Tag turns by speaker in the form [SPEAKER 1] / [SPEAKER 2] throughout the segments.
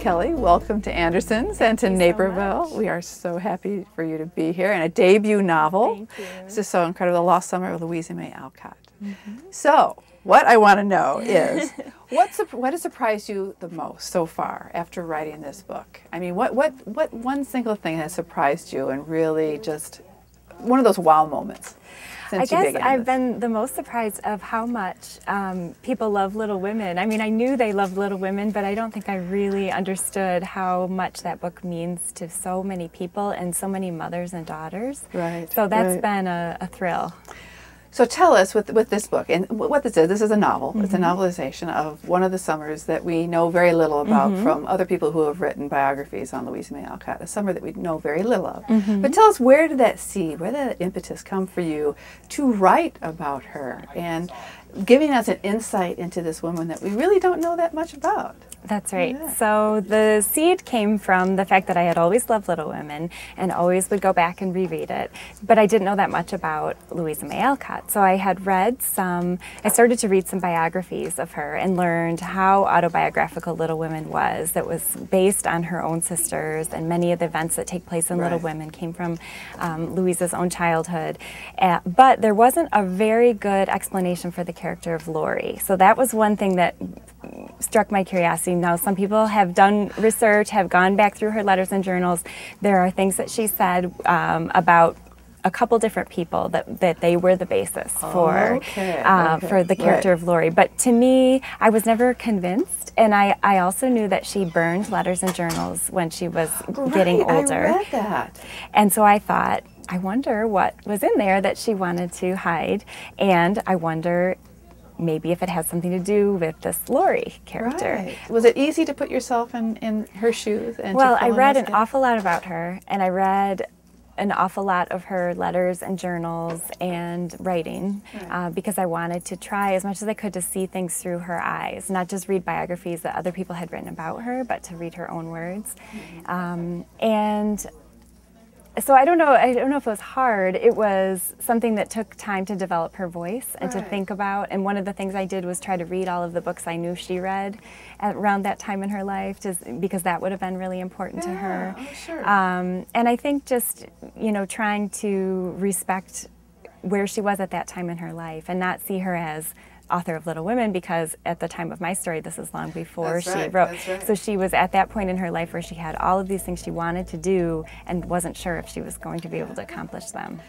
[SPEAKER 1] Kelly, welcome to Anderson's and to Naperville. We are so happy for you to be here, and a debut novel.
[SPEAKER 2] Thank you.
[SPEAKER 1] It's just so incredible, The Lost Summer of Louisa May Alcott. So, what I want to know is, what has surprised you the most so far after writing this book? I mean, what one single thing has surprised you and really just one of those wow moments?
[SPEAKER 2] I guess I've been the most surprised of how much people love Little Women. I mean, I knew they loved Little Women, but I don't think I really understood how much that book means to so many people and so many mothers and daughters.
[SPEAKER 1] Right.
[SPEAKER 2] So that's been a thrill.
[SPEAKER 1] So tell us, with this book, and what this is a novel. It's a novelization of one of the summers that we know very little about from other people who have written biographies on Louisa May Alcott, a summer that we know very little of. But tell us, where did that seed, where did that impetus come for you to write about her and giving us an insight into this woman that we really don't know that much about?
[SPEAKER 2] That's right. Yeah. So the seed came from the fact that I had always loved Little Women and always would go back and reread it, but I didn't know that much about Louisa May Alcott. So I had read I started to read some biographies of her and learned how autobiographical Little Women was, that was based on her own sisters, and many of the events that take place in Little Women came from Louisa's own childhood. But there wasn't a very good explanation for the character of Laurie. So that was one thing that struck my curiosity. Now, some people have done research, have gone back through her letters and journals. There are things that she said about a couple different people that they were the basis for the character of Laurie. But to me, I was never convinced, and I also knew that she burned letters and journals when she was getting older.
[SPEAKER 1] I read that.
[SPEAKER 2] And so I thought, I wonder what was in there that she wanted to hide, and I wonder maybe if it has something to do with this Laurie character.
[SPEAKER 1] Right. Was it easy to put yourself in her shoes? And
[SPEAKER 2] well, I read an awful lot about her, and I read an awful lot of her letters and journals and writing because I wanted to try as much as I could to see things through her eyes, not just read biographies that other people had written about her, but to read her own words. And so I don't know if it was hard. It was something that took time to develop her voice and to think about. And one of the things I did was try to read all of the books I knew she read around that time in her life, because that would have been really important to her.
[SPEAKER 1] Oh, sure.
[SPEAKER 2] And I think just, trying to respect where she was at that time in her life and not see her as author of Little Women, because at the time of my story, this is long before she wrote.
[SPEAKER 1] That's right.
[SPEAKER 2] So she was at that point in her life where she had all of these things she wanted to do and wasn't sure if she was going to be able to accomplish them.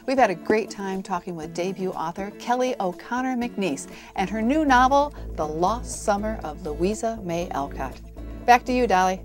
[SPEAKER 1] We've had a great time talking with debut author Kelly O'Connor McNees and her new novel, The Lost Summer of Louisa May Alcott. Back to you, Dolly.